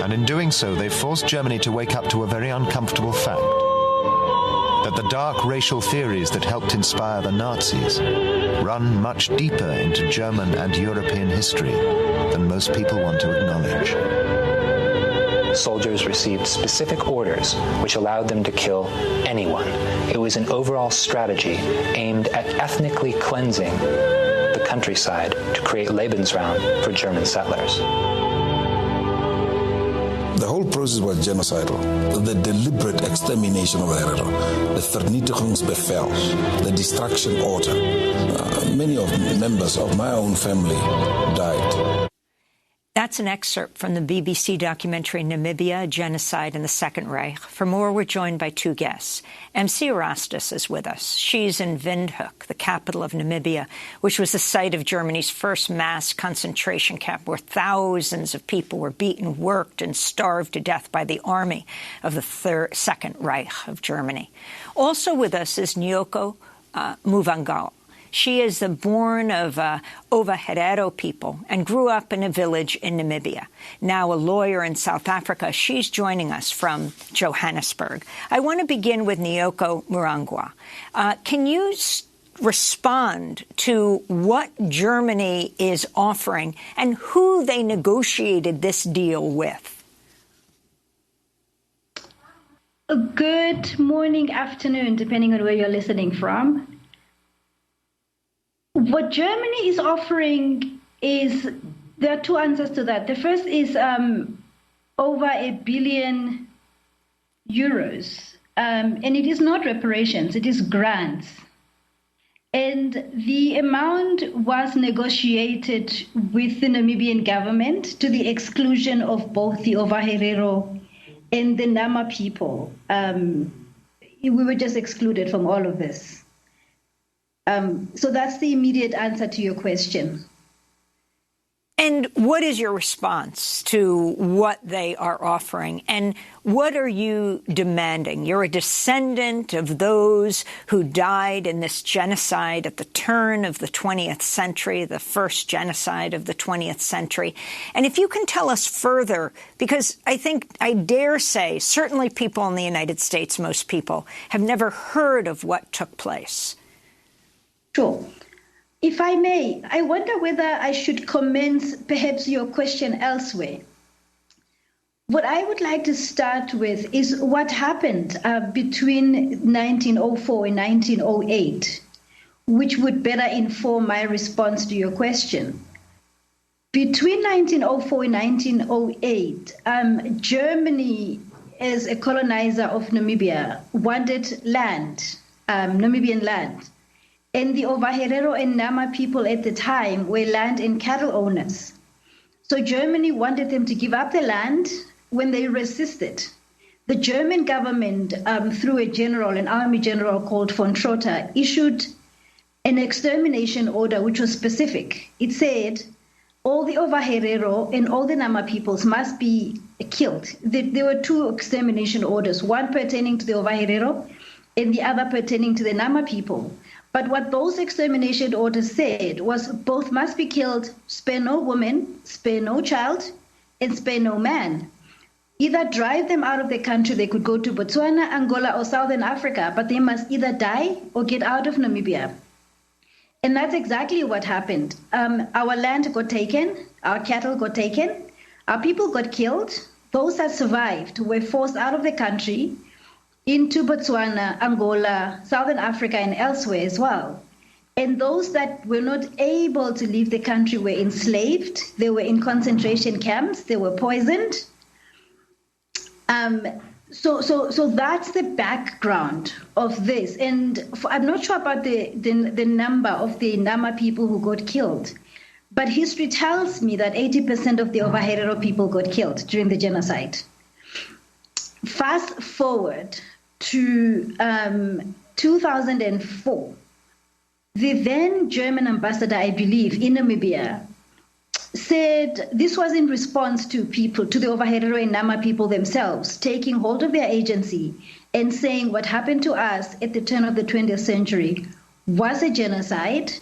Speaker 15: And in doing so, they've forced Germany to wake up to a very uncomfortable fact: that the dark racial theories that helped inspire the Nazis run much deeper into German and European history than most people want to acknowledge.
Speaker 16: Soldiers received specific orders which allowed them to kill anyone. It was an overall strategy aimed at ethnically cleansing the countryside to create Lebensraum for German settlers.
Speaker 17: The whole process was genocidal. The deliberate extermination of the Herero, the Vernietigingsbevel, the destruction order. Many of the members of my own family died.
Speaker 1: That's an excerpt from the BBC documentary Namibia, Genocide and the Second Reich. For more, we're joined by two guests. MC Erastus is with us. She's in Windhoek, the capital of Namibia, which was the site of Germany's first mass concentration camp, where thousands of people were beaten, worked, and starved to death by the army of the Second Reich of Germany. Also with us is Nyoko Muvangal. She is the born of Ova Herero people and grew up in a village in Namibia. Now a lawyer in South Africa, she's joining us from Johannesburg. I want to begin with Nyoko Murangwa. Can you respond to what Germany is offering and who they negotiated this deal with?
Speaker 18: Good morning, afternoon, depending on where you're listening from. What Germany is offering is, there are two answers to that. The first is over €1 billion, and it is not reparations, it is grants. And the amount was negotiated with the Namibian government to the exclusion of both the Ova Herero and the Nama people. We were just excluded from all of this. So that's the immediate answer to your question.
Speaker 1: And what is your response to what they are offering? And what are you demanding? You're a descendant of those who died in this genocide at the turn of the 20th century, the first genocide of the 20th century. And if you can tell us further, because I think I dare say certainly people in the United States, most people, have never heard of what took place.
Speaker 18: Sure. If I may, I wonder whether I should commence perhaps your question elsewhere. What I would like to start with is what happened between 1904 and 1908, which would better inform my response to your question. Between 1904 and 1908, Germany, as a colonizer of Namibia, wanted land, Namibian land. And the Ovaherero and Nama people at the time were land and cattle owners. So Germany wanted them to give up the land. When they resisted, the German government, through a general, an army general called von Trotter, issued an extermination order which was specific. It said all the Ovaherero and all the Nama peoples must be killed. There were two extermination orders, one pertaining to the Ovaherero and the other pertaining to the Nama people. But what those extermination orders said was both must be killed, spare no woman, spare no child, and spare no man. Either drive them out of the country, they could go to Botswana, Angola, or Southern Africa, but they must either die or get out of Namibia. And that's exactly what happened. Our land got taken, our cattle got taken, our people got killed. Those that survived were forced out of the country into Botswana, Angola, Southern Africa, and elsewhere as well. And those that were not able to leave the country were enslaved, they were in concentration camps, they were poisoned. So that's the background of this. And I'm not sure about the number of the Nama people who got killed, but history tells me that 80% of the Ovaherero people got killed during the genocide. Fast forward to 2004, the then German ambassador, I believe, in Namibia, said this was in response to people, to the Ovaherero and Nama people themselves, taking hold of their agency and saying what happened to us at the turn of the 20th century was a genocide.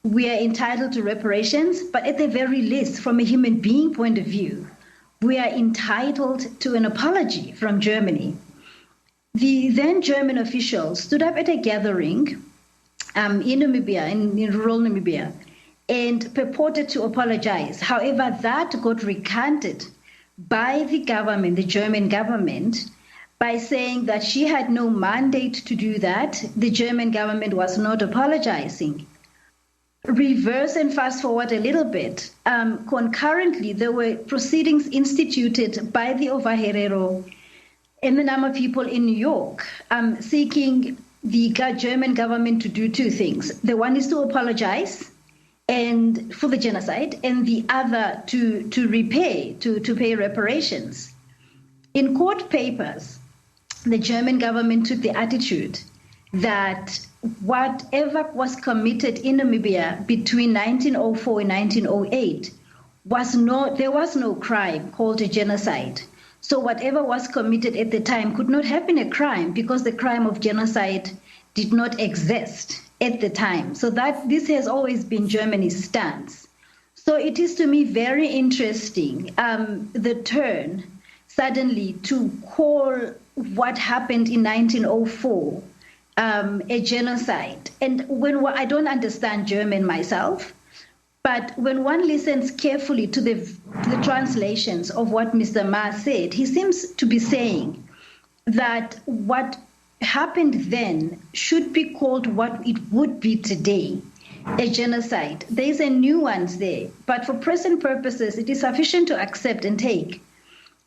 Speaker 18: We are entitled to reparations, but at the very least, from a human being point of view, we are entitled to an apology from Germany. The then German officials stood up at a gathering in Namibia, in rural Namibia, and purported to apologize. However, that got recanted by the government, the German government, by saying that she had no mandate to do that. The German government was not apologizing. Reverse and fast forward a little bit. Concurrently, there were proceedings instituted by the Ovaherero and the Nama people in New York, seeking the German government to do two things. The one is to apologize and for the genocide, and the other to pay reparations. In court papers, the German government took the attitude that whatever was committed in Namibia between 1904 and 1908 there was no crime called a genocide. So whatever was committed at the time could not have been a crime because the crime of genocide did not exist at the time. So this has always been Germany's stance. So it is to me very interesting, the turn suddenly to call what happened in 1904 a genocide. And when I don't understand German myself, but when one listens carefully to the translations of what Mr. Ma said, he seems to be saying that what happened then should be called what it would be today, a genocide. There's a nuance there, but for present purposes, it is sufficient to accept and take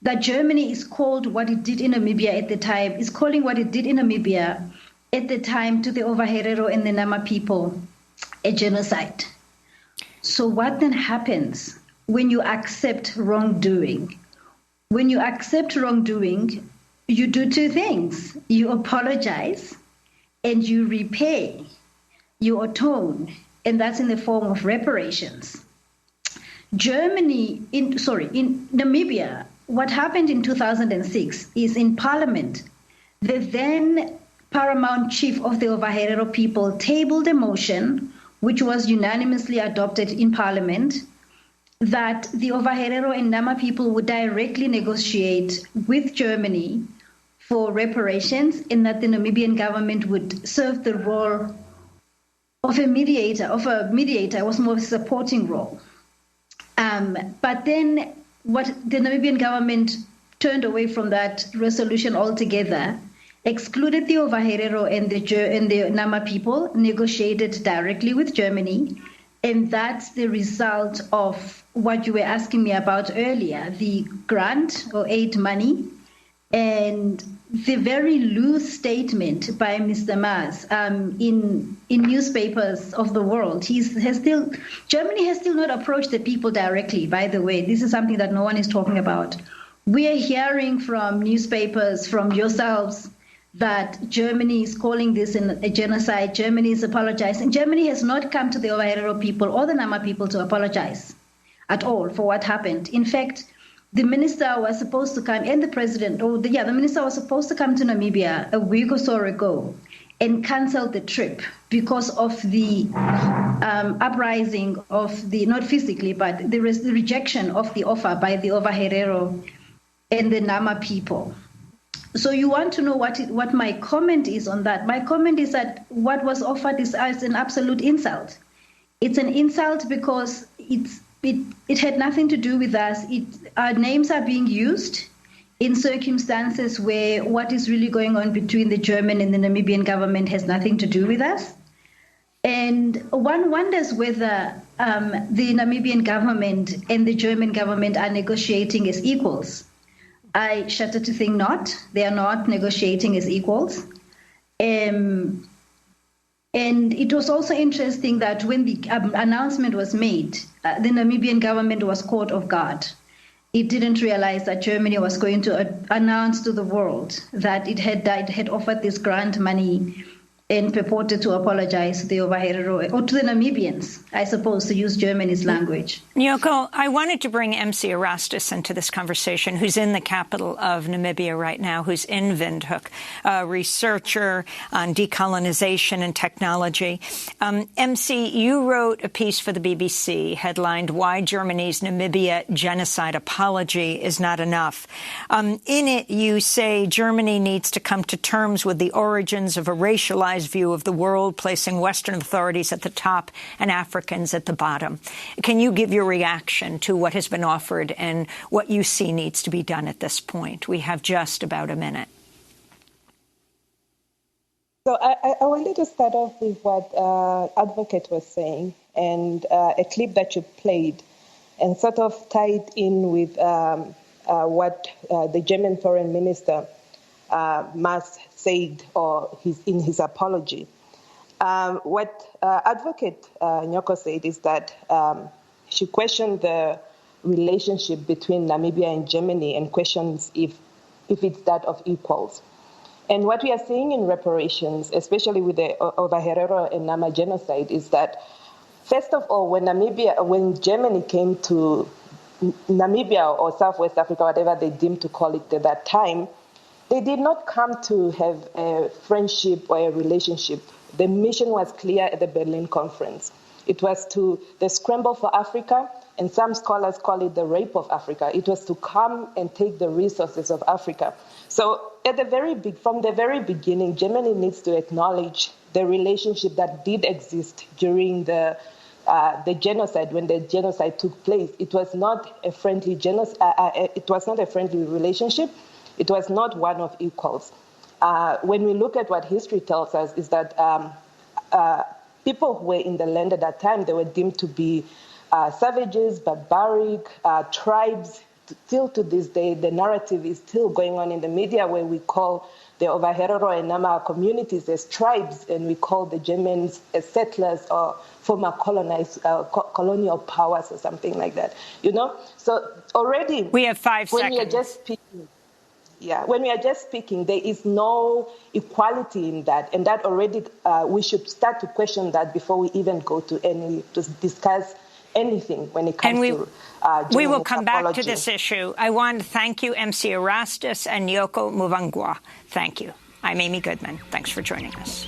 Speaker 18: that Germany is called what it did in Namibia at the time, is calling what it did in Namibia at the time to the Ovaherero and the Nama people a genocide. So what then happens when you accept wrongdoing? When you accept wrongdoing, you do two things. You apologize and you repay, you atone, and that's in the form of reparations. In Namibia, what happened in 2006 is in Parliament, the then paramount chief of the Ovaherero people tabled a motion which was unanimously adopted in Parliament that the Ovaherero and Nama people would directly negotiate with Germany for reparations, and that the Namibian government would serve the role a mediator. It was more of a supporting role. But then what the Namibian government turned away from that resolution altogether, excluded the Ovaherero and the Nama people, negotiated directly with Germany, and that's the result of what you were asking me about earlier, the grant or aid money, and the very loose statement by Mr. Maas in newspapers of the world. Germany has still not approached the people directly, by the way. This is something that no one is talking about. We are hearing from newspapers, from yourselves, that Germany is calling this a genocide. Germany is apologizing. Germany has not come to the Ovaherero people or the Nama people to apologize at all for what happened. In fact, the minister was supposed to come, and the president, the minister was supposed to come to Namibia a week or so ago and canceled the trip because of the uprising of the, not physically, but the rejection of the offer by the Ovaherero and the Nama people. So you want to know what my comment is on that. My comment is that what was offered is an absolute insult. It's an insult because it had nothing to do with us. Our names are being used in circumstances where what is really going on between the German and the Namibian government has nothing to do with us. And one wonders whether the Namibian government and the German government are negotiating as equals. I shudder to think not. They are not negotiating as equals. And it was also interesting that when the announcement was made, the Namibian government was caught off guard. It didn't realize that Germany was going to announce to the world that it had offered this grant money and purported to apologize to the Ovaherero, or to the Namibians, I suppose, to use Germany's language.
Speaker 1: Nyoko, I wanted to bring MC Erastus into this conversation, who's in the capital of Namibia right now, who's in Windhoek, a researcher on decolonization and technology. MC, you wrote a piece for the BBC headlined, "Why Germany's Namibia Genocide Apology is Not Enough." In it, you say Germany needs to come to terms with the origins of a racialized view of the world, placing Western authorities at the top and Africans at the bottom. Can you give your reaction to what has been offered and what you see needs to be done at this point? We have just about a minute.
Speaker 19: So I wanted to start off with what Advocate was saying and a clip that you played and sort of tied in with what the German foreign minister Maas said in his apology. What Advocate Nyoko said is that she questioned the relationship between Namibia and Germany and questions if it's that of equals. And what we are seeing in reparations, especially with the Ovaherero and Nama genocide, is that, first of all, when Germany came to Namibia or Southwest Africa, whatever they deemed to call it at that time, they did not come to have a friendship or a relationship. The mission was clear at the Berlin Conference. It was to the scramble for Africa, and some scholars call it the rape of Africa. It was to come and take the resources of Africa. So from the very beginning, Germany needs to acknowledge the relationship that did exist during the genocide. When the genocide took place, it was not a friendly it was not a friendly relationship. It was not one of equals. When we look at what history tells us is that people who were in the land at that time, they were deemed to be savages, barbaric, tribes. Still to this day, the narrative is still going on in the media where we call the Ovaherero and Nama communities as tribes, and we call the Germans as settlers or former colonial powers or something like that. So already
Speaker 1: we have 5 seconds.
Speaker 19: When we are just speaking, there is no equality in that, and that already we should start to question that before we even go to discuss anything when it comes to
Speaker 1: we will come back to this issue. I want to thank you, MC Erastus and Nyoko Muvangwa. Thank you. I'm Amy Goodman. Thanks for joining us.